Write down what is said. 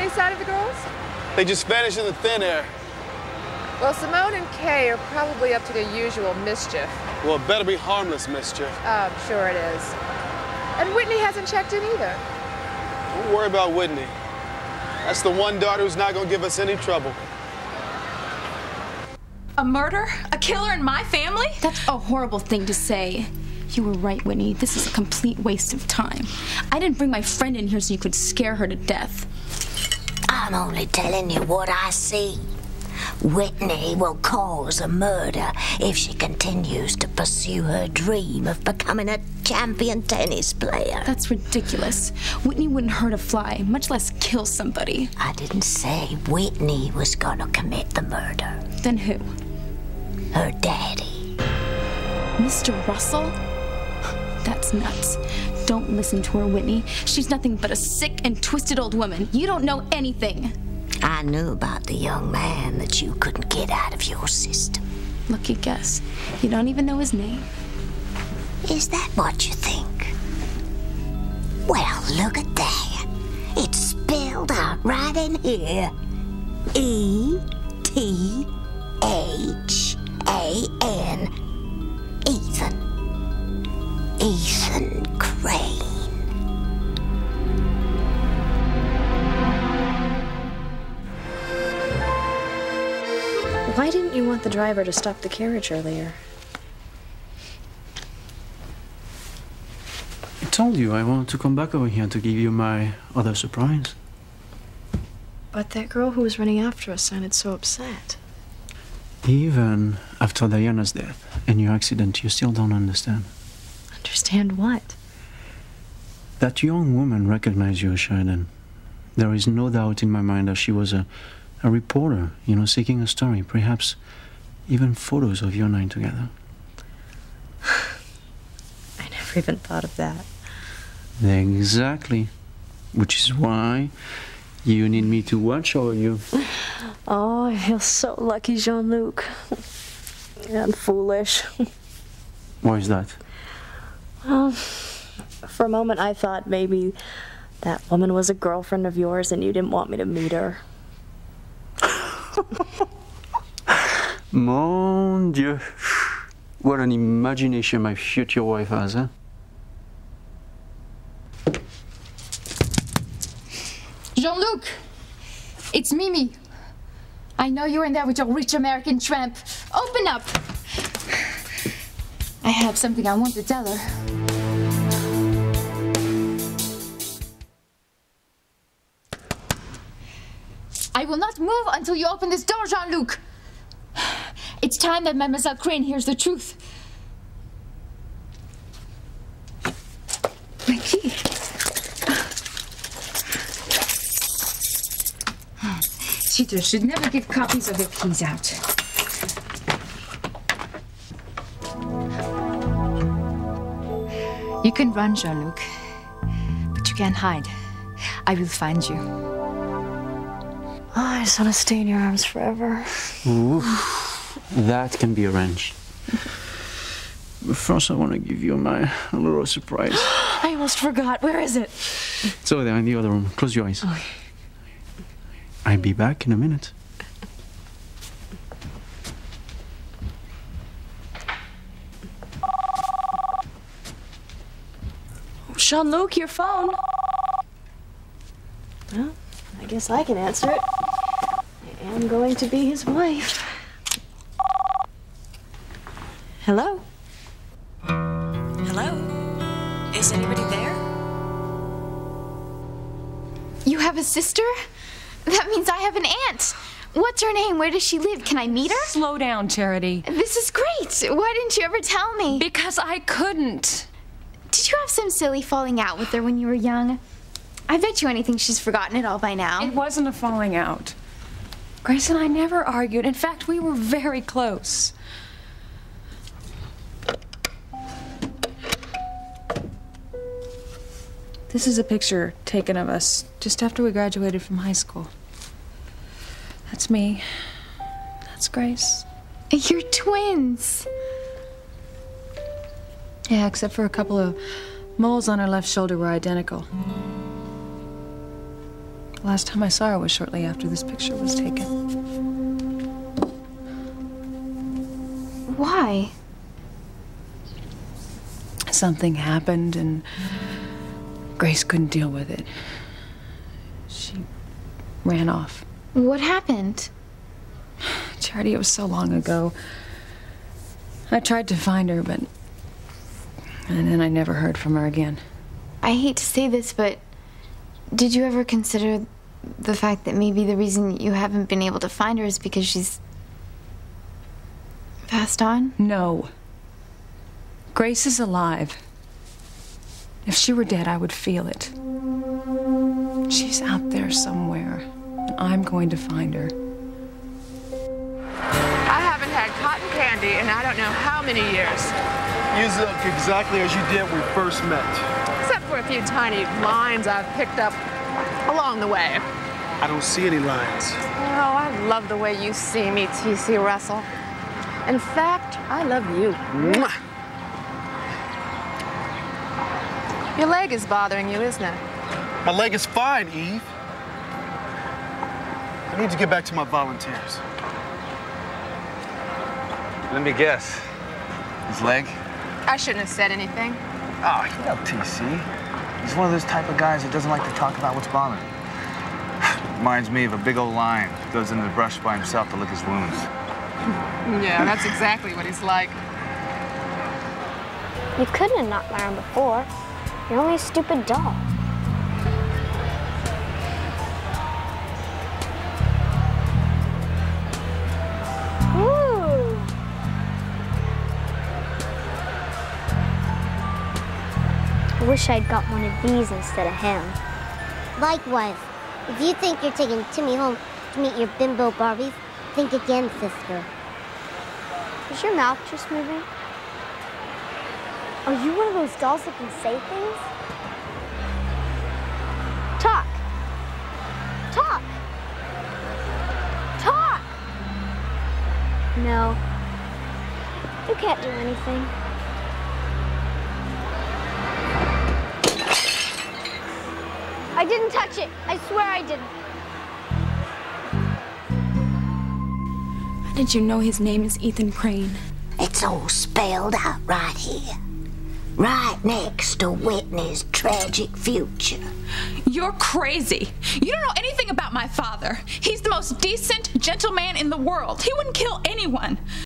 any sign of the girls? They just vanished in the thin air. Well, Simone and Kay are probably up to their usual mischief. Well, it better be harmless mischief. I'm sure it is. And Whitney hasn't checked in either. Don't worry about Whitney. That's the one daughter who's not gonna give us any trouble. A murder? A killer in my family? That's a horrible thing to say. You were right, Whitney. This is a complete waste of time. I didn't bring my friend in here so you could scare her to death. I'm only telling you what I see. Whitney will cause a murder if she continues to pursue her dream of becoming a champion tennis player. That's ridiculous. Whitney wouldn't hurt a fly, much less kill somebody. I didn't say Whitney was gonna commit the murder. Then who? Her daddy. Mr. Russell? That's nuts. Don't listen to her, Whitney. She's nothing but a sick and twisted old woman. You don't know anything. I knew about the young man that you couldn't get out of your system. Lucky guess. You don't even know his name. Is that what you think? Well, look at that. It's spelled out right in here. E-T-H-A-N. Ethan. Ethan Crane. Why didn't you want the driver to stop the carriage earlier? I told you I wanted to come back over here to give you my other surprise. But that girl who was running after us sounded so upset. Even after Diana's death and your accident, you still don't understand. Understand what? That young woman recognized you, Sheridan. There is no doubt in my mind that she was a reporter, you know, seeking a story, perhaps even photos of you and I together. I never even thought of that. Exactly. Which is why you need me to watch over you. Oh, I feel so lucky, Jean-Luc. And foolish. Why is that? Well, for a moment I thought maybe that woman was a girlfriend of yours and you didn't want me to meet her. Mon Dieu. What an imagination my future wife has, huh? Jean-Luc! It's Mimi. I know you're in there with your rich American tramp. Open up! I have something I want to tell her. I will not move until you open this door, Jean-Luc. It's time that Mademoiselle Crane hears the truth. My key. Cheaters should never give copies of their keys out. You can run, Jean-Luc, but you can't hide. I will find you. Oh, I just want to stay in your arms forever. Ooh, that can be arranged. But first I want to give you my little surprise. I almost forgot. Where is it? It's over there in the other room. Close your eyes. Okay. I'll be back in a minute. Jean-Luc, your phone. Well, I guess I can answer it. I am going to be his wife. Hello? Hello? Is anybody there? You have a sister? That means I have an aunt. What's her name? Where does she live? Can I meet her? Slow down, Charity. This is great. Why didn't you ever tell me? Because I couldn't. Did you have some silly falling out with her when you were young? I bet you anything she's forgotten it all by now. It wasn't a falling out. Grace and I never argued. In fact, we were very close. This is a picture taken of us just after we graduated from high school. That's me. That's Grace. You're twins. Yeah, except for a couple of moles on her left shoulder were identical. The last time I saw her was shortly after this picture was taken. Why? Something happened and Grace couldn't deal with it. She ran off. What happened? Charity, it was so long ago. I tried to find her, and then I never heard from her again. I hate to say this, but did you ever consider the fact that maybe the reason you haven't been able to find her is because she's passed on? No. Grace is alive. If she were dead, I would feel it. She's out there somewhere, and I'm going to find her. I haven't had cotton candy in I don't know how many years. You look exactly as you did when we first met. Except for a few tiny lines I've picked up along the way. I don't see any lines. Oh, I love the way you see me, T.C. Russell. In fact, I love you. Mwah. Your leg is bothering you, isn't it? My leg is fine, Eve. I need to get back to my volunteers. Let me guess. His leg? I shouldn't have said anything. Oh, you know TC. He's one of those type of guys that doesn't like to talk about what's bothering him. Reminds me of a big old lion who goes into the brush by himself to lick his wounds. Yeah, that's exactly what he's like. You couldn't have not learned before. You're only a stupid doll. Ooh. I wish I'd got one of these instead of him. Likewise, if you think you're taking Timmy home to meet your bimbo Barbies, think again, sister. Is your mouth just moving? Are you one of those dolls that can say things? Talk. Talk. Talk. No. You can't do anything. I didn't touch it. I swear I didn't. How did you know his name is Ethan Crane? It's all spelled out right here. Right next to Whitney's tragic future. You're crazy. You don't know anything about my father. He's the most decent, gentle man in the world. He wouldn't kill anyone.